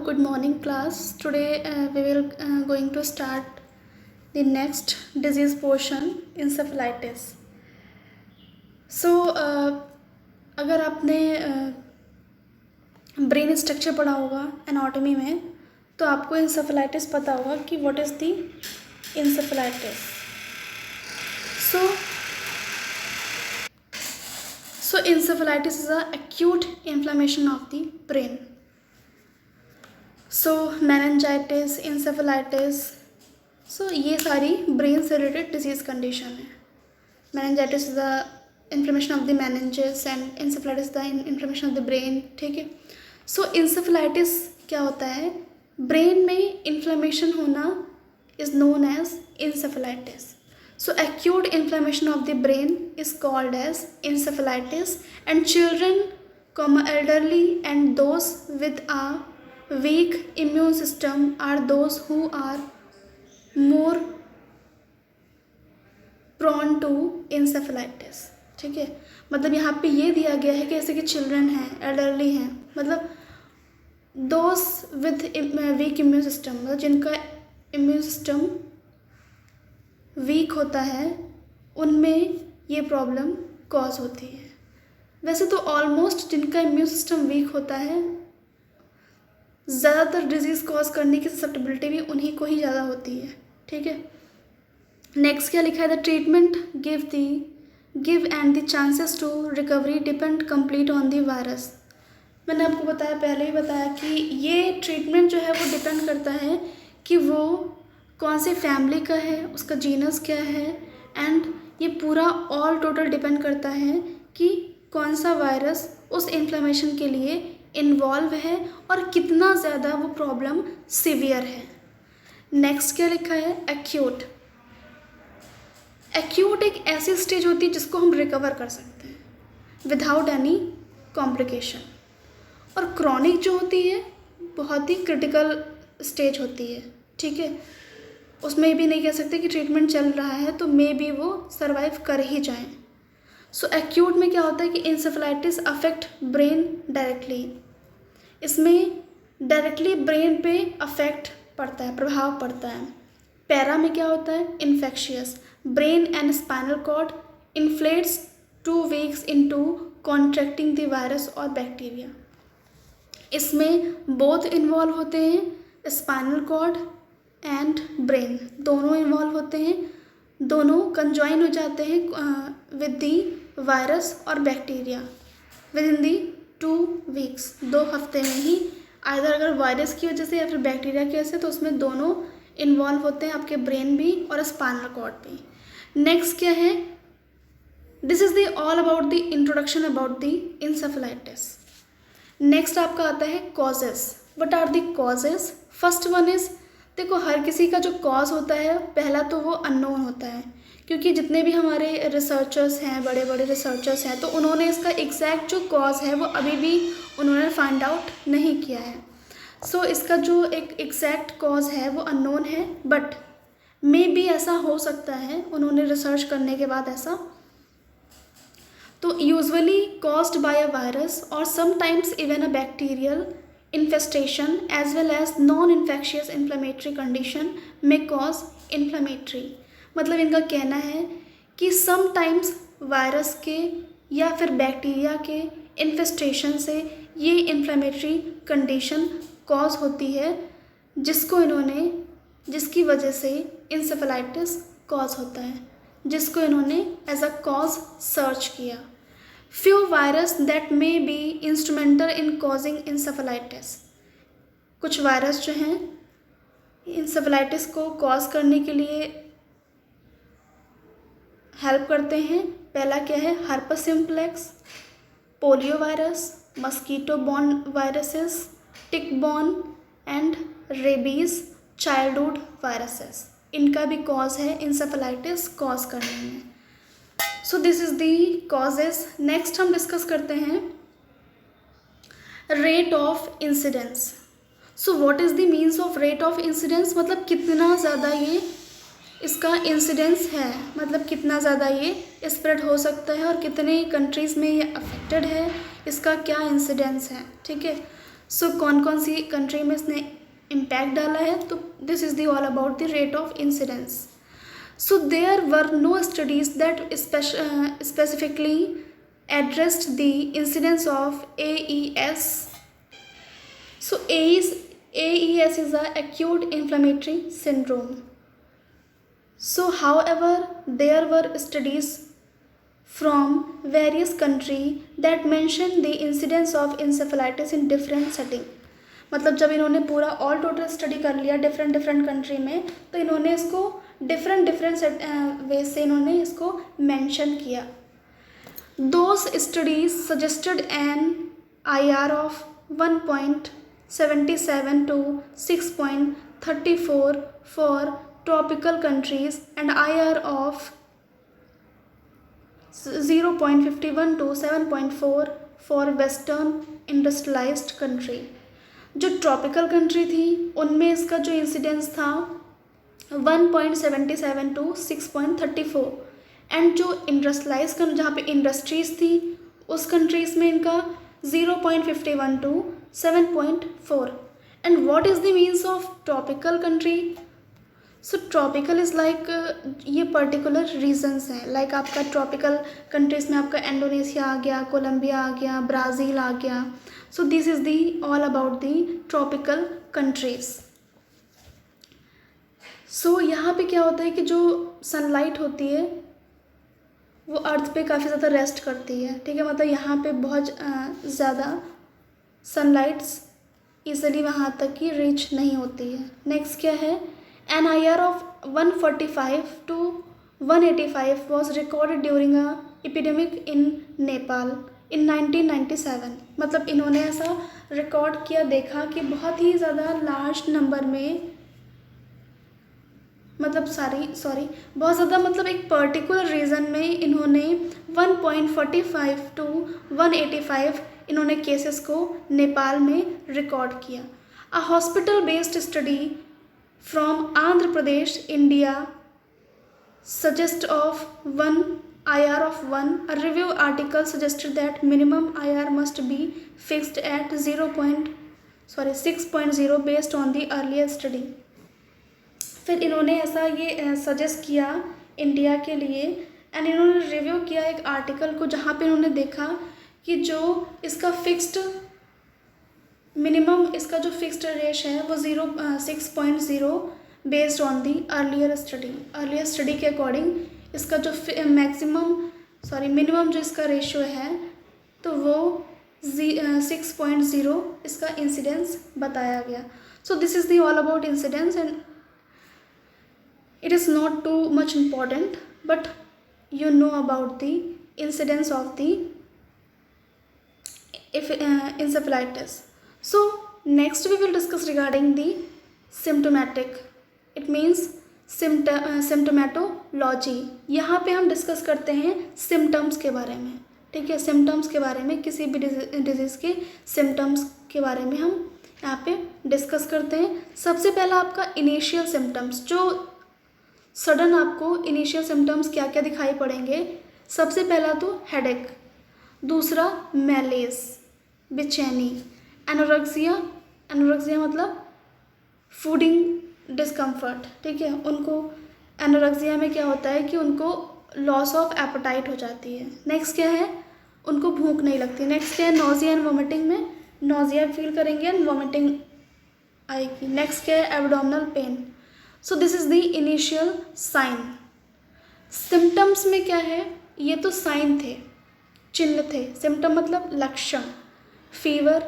good morning class. Today we will going to start the next disease portion, encephalitis. So अगर आपने brain structure पढ़ा होगा anatomy में, तो आपको encephalitis पता होगा कि what is the encephalitis. So encephalitis is a acute inflammation of the brain. So meningitis, encephalitis, so ये सारी ब्रेन से रिलेटेड डिजीज़ कंडीशन है. Meningitis is the inflammation of the meninges and encephalitis the inflammation of the brain. ठीक है. सो encephalitis क्या होता है? Brain में इन्फ्लेमेशन होना is known as encephalitis. So acute inflammation of the brain is called as encephalitis and children, elderly and those with a weak immune system are those who are more prone to encephalitis. ठीक है. मतलब यहाँ पे ये दिया गया है कि जैसे कि चिल्ड्रन हैं, एल्डरली हैं, मतलब those with week immune system, मतलब जिनका इम्यून सिस्टम वीक होता है, उनमें ये प्रॉब्लम कॉज होती है. वैसे तो ऑलमोस्ट जिनका इम्यून सिस्टम वीक होता है, ज़्यादातर डिजीज़ कॉज करने की ससेप्टेबिलिटी भी उन्हीं को ही ज़्यादा होती है. ठीक है. नेक्स्ट क्या लिखा है? The treatment give and the chances to recovery depend complete on the virus. मैंने आपको बताया, पहले ही बताया कि ये ट्रीटमेंट जो है वो डिपेंड करता है कि वो कौन सी फैमिली का है, उसका जीनस क्या है, एंड ये पूरा ऑल टोटल डिपेंड करता है कि कौन सा वायरस उस इन्फ्लेमेशन के लिए इन्वॉल्व है और कितना ज़्यादा वो प्रॉब्लम सीवियर है. नेक्स्ट क्या लिखा है? एक्यूट. एक्यूट एक ऐसी स्टेज होती है जिसको हम रिकवर कर सकते हैं विदाउट एनी कॉम्प्लिकेशन. और क्रॉनिक जो होती है बहुत ही क्रिटिकल स्टेज होती है. ठीक है. उसमें भी नहीं कह सकते कि ट्रीटमेंट चल रहा है तो मे बी वो सर्वाइव कर ही जाएं. सो एक्यूट में क्या होता है कि इंसेफेलाइटिस अफेक्ट ब्रेन डायरेक्टली. इसमें डायरेक्टली ब्रेन पे अफेक्ट पड़ता है, प्रभाव पड़ता है. पैरा में क्या होता है? Infectious. Brain and spinal cord inflates 2 weeks into contracting the virus और बैक्टीरिया. इसमें बोथ इन्वॉल्व होते हैं, स्पाइनल कॉर्ड एंड ब्रेन दोनों इन्वॉल्व होते हैं, दोनों कंजॉइन हो जाते हैं विद दी वायरस और bacteria with in the 2 weeks, 2 हफ्ते में ही. आइदर अगर वायरस की वजह से या फिर बैक्टीरिया की वजह से, तो उसमें दोनों इन्वॉल्व होते हैं, आपके ब्रेन भी और स्पाइनल कॉर्ड भी. नेक्स्ट क्या है? This is the all about the introduction about the encephalitis. Next आपका आता है causes. What are the causes? First one is, देखो हर किसी का जो कॉज होता है पहला तो वो अननोन होता है, क्योंकि जितने भी हमारे रिसर्चर्स हैं, बड़े बड़े रिसर्चर्स हैं, तो उन्होंने इसका एग्जैक्ट जो कॉज है वो अभी भी उन्होंने फाइंड आउट नहीं किया है. सो इसका जो एक एग्जैक्ट कॉज है वो अननोन है, बट मे बी ऐसा हो सकता है उन्होंने रिसर्च करने के बाद ऐसा. तो usually caused by a virus और sometimes even a bacterial infestation as well as non-infectious inflammatory condition may cause inflammatory. मतलब इनका कहना है कि समटाइम्स वायरस के या फिर बैक्टीरिया के इन्फेस्टेशन से ये इन्फ्लेमेटरी कंडीशन कॉज होती है, जिसकी वजह से इंसेफेलाइटिस कॉज होता है, जिसको इन्होंने एज अ कॉज सर्च किया. Few virus that may be instrumental in causing encephalitis. कुछ वायरस जो हैं इंसेफेलाइटिस को कॉज करने के लिए हेल्प करते हैं. पहला क्या है? Herpes simplex, polio virus, mosquito born viruses, tick born and rabies childhood viruses. इनका भी कॉज है इंसेफेलाइटिस कॉज करने में. सो this is the causes. Next हम डिस्कस करते हैं rate of incidence. So what is the means of rate of incidence? मतलब कितना ज़्यादा ये इसका इंसिडेंस है, मतलब कितना ज़्यादा ये स्प्रेड हो सकता है और कितने कंट्रीज़ में ये अफेक्टेड है, इसका क्या इंसिडेंस है. ठीक है. सो कौन कौन सी कंट्री में इसने इम्पैक्ट डाला है, तो this is the all about the rate of incidence. So there were no studies that specifically addressed the incidence of AES. So AES is a acute inflammatory syndrome. So however, there were studies from various countries that mention the incidence of encephalitis in different setting. मतलब जब इन्होंने पूरा all total study कर लिया different country में, तो इन्होंने इसको डिफरेंट वे से इन्होंने इसको मेंशन किया. Those studies suggested an IR of 1.77 to 6.34 for tropical countries and IR of 0.51 to 7.4 for western industrialised country. जो ट्रॉपिकल कंट्री थी उनमें इसका जो इंसिडेंस था 1.77 to 6.34, एंड जो इंडस्ट्रियलाइज जहाँ पे इंडस्ट्रीज़ थी उस कंट्रीज़ में इनका 0.51 to 7.4. And what is the means of tropical country? So tropical is like ये पर्टिकुलर रीजन्स हैं, लाइक आपका ट्रॉपिकल कंट्रीज़ में आपका इंडोनेशिया आ गया, कोलंबिया आ गया, ब्राज़ील आ गया. So this is the all about the tropical countries. सो यहाँ पे क्या होता है कि जो सनलाइट होती है वो अर्थ पे काफ़ी ज़्यादा रेस्ट करती है, ठीक है. मतलब यहाँ पे बहुत ज़्यादा सनलाइट्स ईज़िली वहाँ तक की रीच नहीं होती है. नेक्स्ट क्या है, an IR of 145 to 185 was recorded during a epidemic in Nepal in 1997. मतलब इन्होंने ऐसा रिकॉर्ड किया, देखा कि बहुत ही ज़्यादा लार्ज नंबर में, मतलब बहुत ज़्यादा, मतलब एक पर्टिकुलर रीजन में इन्होंने 1.45 to 185 इन्होंने केसेस को नेपाल में रिकॉर्ड किया. अ hospital based study from Andhra Pradesh India suggest of 1 IR of 1. A review article suggested that minimum IR must be fixed at 6.0 based on the earlier study. फिर इन्होंने ऐसा ये सजेस्ट किया इंडिया के लिए, एंड इन्होंने रिव्यू किया एक आर्टिकल को जहाँ पे इन्होंने देखा कि जो इसका फिक्स्ड मिनिमम, इसका जो फिक्स्ड रेश है वो 6.0 based on the earlier study के अकॉर्डिंग इसका जो मिनिमम जो इसका रेशियो है तो वो 6.0 इसका इंसिडेंस बताया गया. So this is the all about incidence, and it is not too much important, but you know about the incidence of the encephalitis. So next we will discuss regarding the symptomatic, it means symptomatology. यहाँ पे हम discuss करते हैं symptoms के बारे में, ठीक है. सिम्टम्स के बारे में, किसी भी डिजीज़ के सिम्टम्स के बारे में हम यहाँ पे डिस्कस करते हैं. सबसे पहला आपका इनिशियल सिम्टम्स, जो सडन आपको इनिशियल सिम्टम्स क्या क्या दिखाई पड़ेंगे. सबसे पहला तो हेडेक, दूसरा मैलेज, बेचैनी, एनोरेक्सिया मतलब फूडिंग डिस्कम्फर्ट, ठीक है. उनको एनोरेक्सिया में क्या होता है कि उनको लॉस ऑफ एपेटाइट हो जाती है. नेक्स्ट क्या है, उनको भूख नहीं लगती. नेक्स्ट क्या है, नोजिया एंड वोमिटिंग में नोजिया फील करेंगे एंड वोमिटिंग आएगी. नेक्स्ट क्या है, abdominal pain. So this is the initial sign. Symptoms में क्या है, ये तो साइन थे, चिन्ह थे. सिम्टम मतलब लक्षण, fever,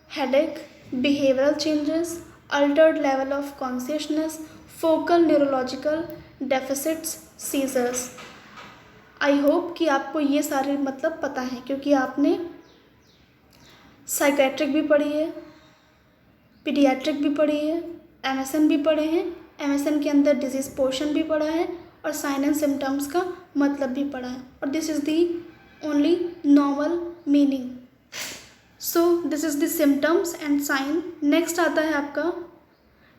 headache, behavioural changes, altered level of consciousness, focal neurological deficits, seizures. I hope कि आपको ये सारे मतलब पता है, क्योंकि आपने साइकेट्रिक भी पढ़ी है, पीडियाट्रिक भी पढ़ी है, MSN भी पढ़े हैं. MSN के अंदर डिजीज़ पोर्शन भी पढ़ा है और साइन एंड सिम्टम्स का मतलब भी पढ़ा है, और this is the only normal meaning. So this is the symptoms and sign. Next आता है आपका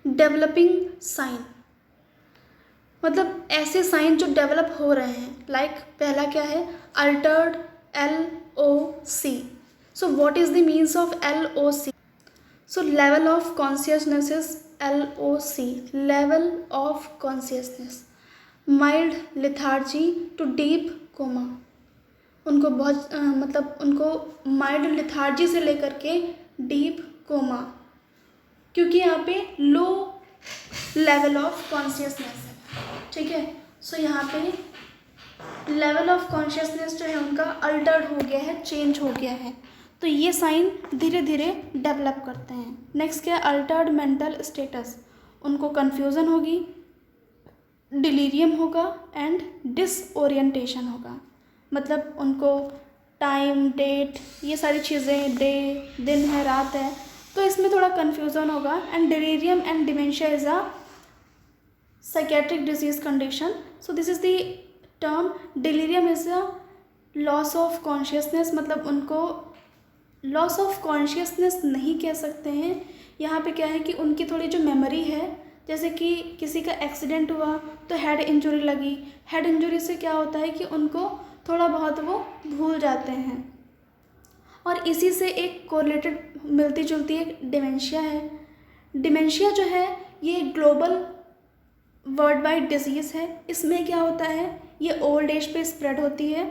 डेवलपिंग साइन, मतलब ऐसे साइन जो डेवलप हो रहे हैं. लाइक पहला क्या है, altered LOC. So what is the means of LOC? So level of consciousness is LOC, level of consciousness. Mild lethargy to deep coma, उनको बहुत मतलब उनको माइल्ड लिथार्जी से लेकर के डीप कोमा, क्योंकि यहाँ पे लो लेवल ऑफ कॉन्शियसनेस है, ठीक है। सो यहाँ पे लेवल ऑफ कॉन्शियसनेस जो है उनका अल्टर्ड हो गया है, चेंज हो गया है, तो ये साइन धीरे धीरे डेवलप करते हैं। नेक्स्ट क्या है, अल्टर्ड मेंटल स्टेटस, उनको कन्फ्यूज़न होगी, डिलीरियम होगा एंड डिसओरिएंटेशन होगा, मतलब उनको टाइम डेट ये सारी चीज़ें, डे दिन है रात है, तो इसमें थोड़ा कन्फ्यूज़न होगा। And delirium and dementia is a psychiatric disease condition, so this is the term. Delirium is a loss of consciousness, मतलब उनको लॉस ऑफ कॉन्शियसनेस नहीं कह सकते हैं, यहाँ पे क्या है कि उनकी थोड़ी जो मेमोरी है, जैसे कि किसी का एक्सीडेंट हुआ तो हेड इंजरी लगी, हेड इंजरी से क्या होता है कि उनको थोड़ा बहुत वो भूल जाते हैं, और इसी से एक कोरिलेटेड मिलती जुलती एक डिमेंशिया है। डिमेंशिया जो है ये ग्लोबल वर्ल्ड वाइड डिजीज़ है। इसमें क्या होता है, ये ओल्ड एज पे स्प्रेड होती है।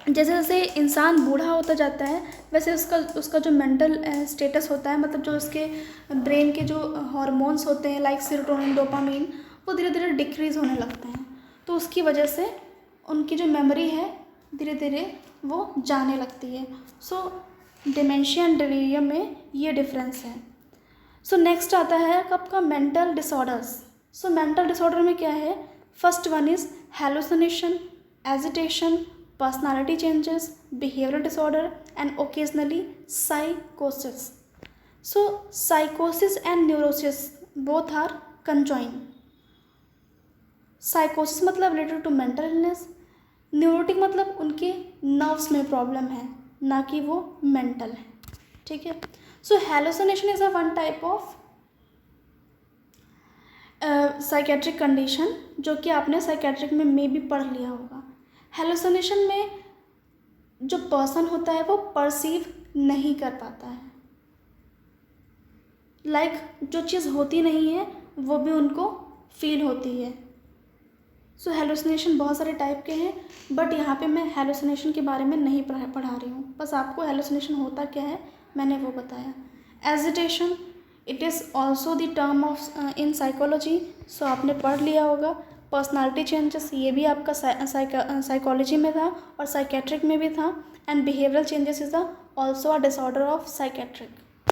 जैसे जैसे इंसान बूढ़ा होता जाता है वैसे उसका जो मेंटल स्टेटस होता है, मतलब जो उसके ब्रेन के जो हार्मोन्स होते हैं लाइक सेरोटोनिन, डोपामीन, वो धीरे धीरे डिक्रीज़ होने लगते हैं, तो उसकी वजह से उनकी जो मेमोरी है धीरे धीरे वो जाने लगती है। सो डिमेंशिया एंड डिलीरियम में ये डिफरेंस है। सो नेक्स्ट आता है आपका mental disorders. So mental disorder में क्या है, first one is hallucination, agitation, personality changes, behavioural disorder and occasionally साइकोसिस। सो साइकोसिस and neurosis both are conjoin. साइकोसिस मतलब related to mental illness, neurotic मतलब उनके नर्व्स में प्रॉब्लम है, ना कि वो मेंटल है, ठीक है। So hallucination is a one type of psychiatric condition जो कि आपने साइकेट्रिक में मे भी पढ़ लिया होगा। हेलुसिनेशन में जो पर्सन होता है वो परसीव नहीं कर पाता है, लाइक जो चीज़ होती नहीं है वो भी उनको फील होती है। सो हेलुसिनेशन बहुत सारे टाइप के हैं, बट यहाँ पे मैं हेलुसिनेशन के बारे में नहीं पढ़ा रही हूँ, बस आपको हेलुसिनेशन होता क्या है मैंने वो बताया। Agitation, it is also the term of in psychology, so आपने पढ़ लिया होगा। पर्सनालिटी चेंजेस, ये भी आपका साइकोलॉजी में था और साइकेट्रिक में भी था। And behavioural changes is also a disorder of psychiatric.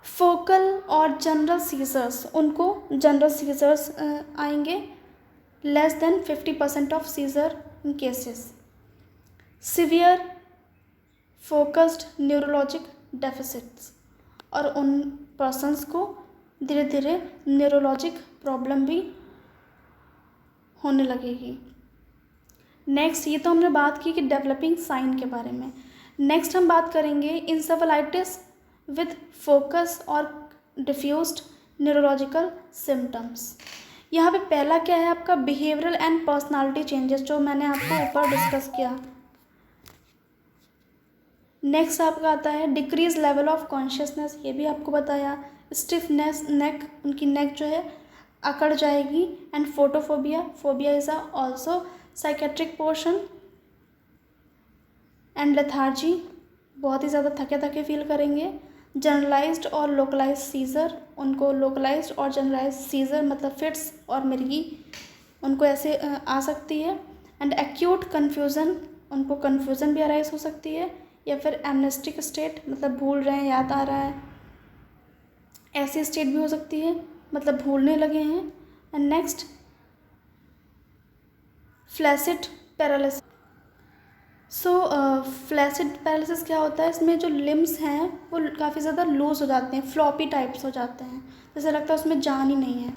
Focal और जनरल सीजर्स, उनको जनरल सीजर्स आएंगे, less than 50% of seizure in cases. Severe focused neurologic deficits, और उन पर्सन्स को धीरे धीरे न्यूरोलॉजिक प्रॉब्लम भी होने लगेगी। नेक्स्ट, ये तो हमने बात की कि डेवलपिंग साइन के बारे में। नेक्स्ट हम बात करेंगे इंसेफेलाइटिस विद फोकस और डिफ्यूज्ड न्यूरोलॉजिकल सिम्टम्स। यहाँ पे पहला क्या है आपका बिहेवियरल एंड पर्सनालिटी चेंजेस, जो मैंने आपको ऊपर डिस्कस किया। नेक्स्ट आपका आता है डिक्रीज लेवल ऑफ कॉन्शियसनेस, ये भी आपको बताया। स्टिफनेस नेक, उनकी नेक जो है अकड़ जाएगी। And photophobia, phobia is also psychiatric portion. And lethargy, बहुत ही ज़्यादा थके थके फील करेंगे। जनरलाइज्ड और लोकलाइज्ड सीजर, उनको लोकलाइज्ड और जनरलाइज्ड सीजर मतलब फिट्स और मिर्गी, उनको ऐसे आ सकती है। एंड एक्यूट कन्फ्यूज़न, उनको कन्फ्यूज़न भी अराइज हो सकती है, या फिर एमनेस्टिक स्टेट मतलब भूल रहे हैं, याद आ रहा है, ऐसी स्टेट भी हो सकती है, मतलब भूलने लगे हैं। And next flaccid paralysis. So flaccid paralysis क्या होता है, इसमें जो लिम्स हैं वो काफ़ी ज़्यादा लूज हो जाते हैं, फ्लॉपी टाइप्स हो जाते हैं, जैसे लगता है उसमें जान ही नहीं है।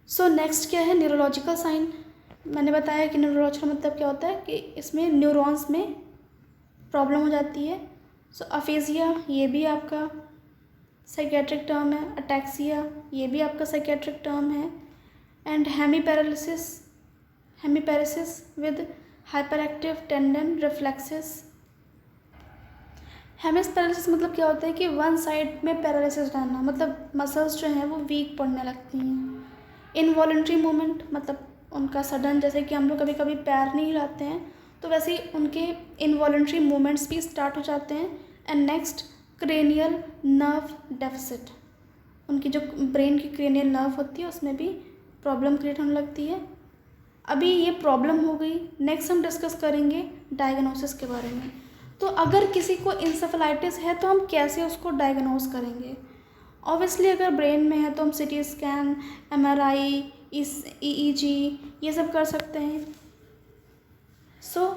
सो नेक्स्ट क्या है न्यूरोलॉजिकल साइन। मैंने बताया कि न्यूरोलॉजिकल मतलब क्या होता है कि इसमें न्यूरॉन्स में प्रॉब्लम हो जाती है। सो अफेजिया, ये भी आपका साइकेट्रिक टर्म है। अटैक्सिया, ये भी आपका साइकेट्रिक टर्म है। And hemiparalysis, hemiparalysis with hyper active tendon reflexes. Hemiparesis मतलब क्या होता है कि वन साइड में पैरालिसिस रहना, मतलब मसल्स जो हैं वो वीक पड़ने लगती हैं। इनवॉलेंट्री मूवमेंट मतलब उनका सडन, जैसे कि हम लोग कभी कभी पैर नहीं हिलाते हैं तो वैसे ही उनके इनवॉलेंट्री मूवमेंट्स भी स्टार्ट हो जाते हैं। And next cranial nerve deficit, उनकी जो ब्रेन की क्रेनियल नर्व होती है उसमें भी प्रॉब्लम क्रिएट होने लगती है। अभी ये प्रॉब्लम हो गई। नेक्स्ट हम डिस्कस करेंगे डायग्नोसिस के बारे में। तो अगर किसी को इंसेफेलाइटिस है तो हम कैसे उसको डायग्नोस करेंगे? ऑब्वियसली अगर ब्रेन में है तो हम सीटी स्कैन, एमआरआई, ईईजी ये सब कर सकते हैं। So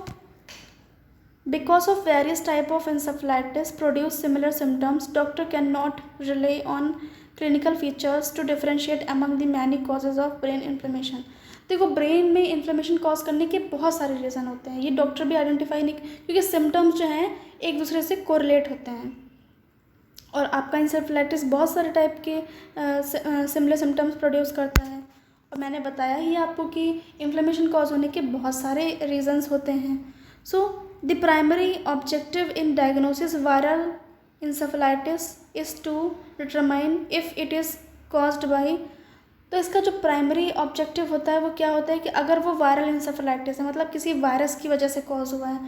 because of various type of encephalitis produce similar symptoms, doctor can not rely on clinical features to differentiate among the many causes of brain inflammation. देखो, ब्रेन में inflammation cause करने के बहुत सारे रीज़न होते हैं, ये डॉक्टर भी आइडेंटिफाई नहीं, क्योंकि सिम्टम्स जो हैं एक दूसरे से कोरिलेट होते हैं। और आपका इंसेफेलाइटिस बहुत सारे टाइप के सिमिलर सिम्टम्स प्रोड्यूस करता है। और मैंने बताया ही आपको कि इन्फ्लेमेशन कॉज होने के बहुत सारे रीजंस होते हैं। So the primary objective in diagnosis viral encephalitis is to determine if it is caused by, तो इसका जो प्राइमरी ऑब्जेक्टिव होता है वो क्या होता है कि अगर वो वायरल इंसेफेलाइटिस है, मतलब किसी वायरस की वजह से कॉज हुआ है,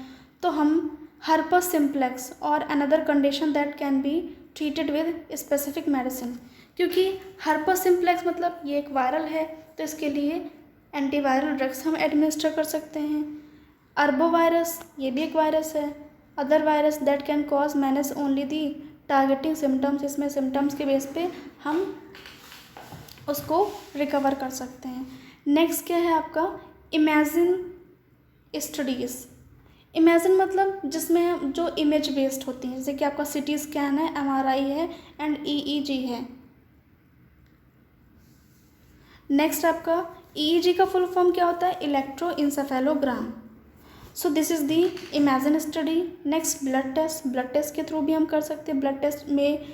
तो हम हर्पस सिम्प्लेक्स और another condition that can be treated with specific medicine. क्योंकि हर्पस सिम्प्लेक्स मतलब ये एक वायरल है तो इसके लिए एंटीवायरल ड्रग्स हम एडमिनिस्टर कर सकते हैं। अर्बोवायरस ये भी एक वायरस है। Other virus that can cause manage only the targeting symptoms, इसमें सिम्टम्स के बेस पे हम उसको रिकवर कर सकते हैं। नेक्स्ट क्या है आपका इमेजिन स्टडीज़। इमेजिन मतलब जिसमें जो इमेज बेस्ड होती हैं, जैसे कि आपका सीटी स्कैन है, एमआरआई है एंड ईईजी है। नेक्स्ट आपका ईईजी का फुल फॉर्म क्या होता है? Electroencephalogram. So this is the imaging study. Next blood test, blood test के थ्रू भी हम कर सकते हैं। ब्लड टेस्ट में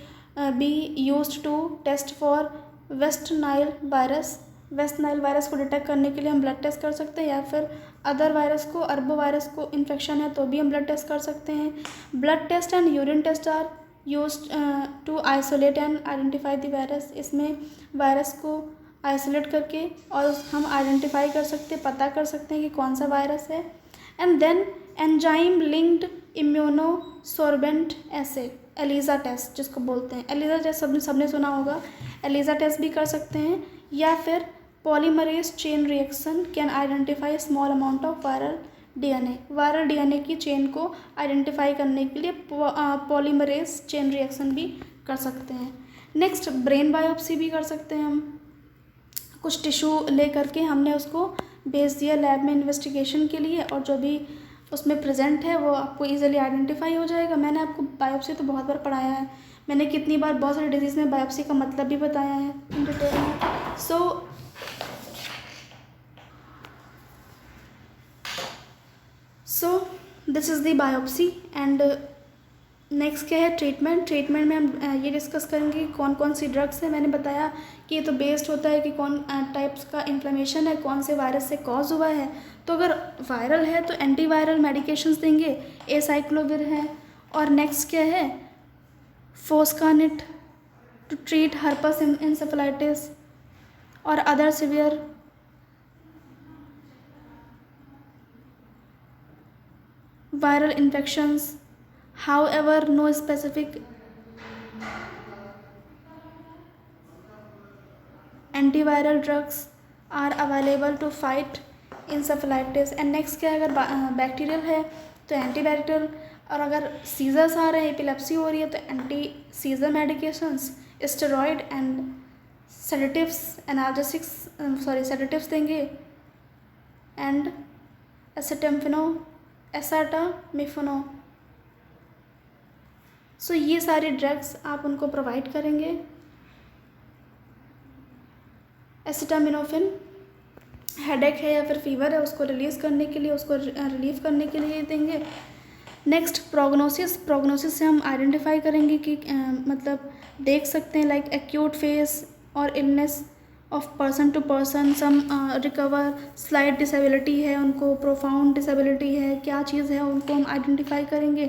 be used to test for West Nile virus. West Nile virus को डिटेक्ट करने के लिए हम ब्लड टेस्ट कर सकते हैं, या फिर अदर वायरस को, अर्बो वायरस को इन्फेक्शन है तो भी हम ब्लड टेस्ट कर सकते हैं। Blood test and urine test are used to isolate and identify the virus. इसमें वायरस को आइसोलेट करके और हम आइडेंटिफाई कर सकते हैं, पता कर सकते हैं कि कौन सा वायरस है। And then enzyme linked immunosorbent assay, ELISA test जिसको बोलते हैं। एलिजा टेस्ट सबने सुना होगा, एलिजा टेस्ट भी कर सकते हैं। या फिर polymerase chain reaction can identify small amount of viral DNA. Viral DNA की चेन को आइडेंटिफाई करने के लिए पॉलीमरेज चेन रिएक्शन भी कर सकते हैं। नेक्स्ट ब्रेन बायोप्सी भी कर सकते हैं हम। कुछ टिश्यू ले करके हमने उसको भेज दिया लैब में इन्वेस्टिगेशन के लिए, और जो भी उसमें प्रेजेंट है वो आपको ईजिली आइडेंटिफाई हो जाएगा। मैंने आपको बायोप्सी तो बहुत बार पढ़ाया है, मैंने कितनी बार बहुत सारे डिजीज़ में बायोप्सी का मतलब भी बताया है इन डिटेल में। सो this is the biopsy. And next क्या है? ट्रीटमेंट। ट्रीटमेंट में हम ये डिस्कस करेंगे कि कौन कौन सी ड्रग्स है। मैंने बताया कि ये तो बेस्ड होता है कि कौन टाइप्स का इन्फ्लेमेशन है, कौन से वायरस से कॉज हुआ है। तो अगर वायरल है तो एंटीवायरल मेडिकेशंस देंगे, एसाइक्लोविर है। और नेक्स्ट क्या है? फोस्कानिट टू ट्रीट हर्पस इंसेफेलाइटिस और other severe viral infections. However, no specific antiviral drugs are available to fight encephalitis. And next क्या है? अगर बैक्टीरियल है तो एंटीबैक्टीरियल, और अगर सीजर्स आ रहे हैं, एपिलेप्सी हो रही है तो anti scissor medications, steroid and sedatives, sedatives देंगे, एंड एसाटामिफेनो। सो ये सारे ड्रग्स आप उनको प्रोवाइड करेंगे। एसिटामिनोफेन हेडेक है या फिर फीवर है उसको रिलीज़ करने के लिए, उसको रिलीव करने के लिए देंगे। Next prognosis. प्रोग्नोसिस से हम आइडेंटिफाई करेंगे कि मतलब देख सकते हैं लाइक एक्यूट फेज और illness of person to person, some recover, slight disability है उनको, प्रोफाउंड डिसेबिलिटी है, क्या चीज़ है उनको हम आइडेंटिफाई करेंगे।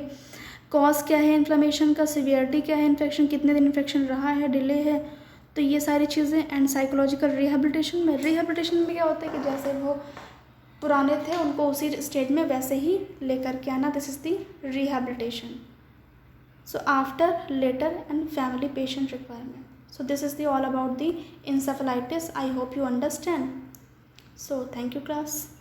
कॉज क्या है इन्फ्लेमेशन का, सिवियरिटी क्या है इन्फेक्शन, कितने दिन इन्फेक्शन रहा है, डिले है, तो ये सारी चीज़ें। एंड साइकोलॉजिकल रिहेबिलिटेशन में क्या होता है कि जैसे वो पुराने थे उनको उसी स्टेज में वैसे ही लेकर के आना, this is the rehabilitation. So after, later and family patient requirement. So this is the all about the encephalitis. I hope you understand. So thank you class.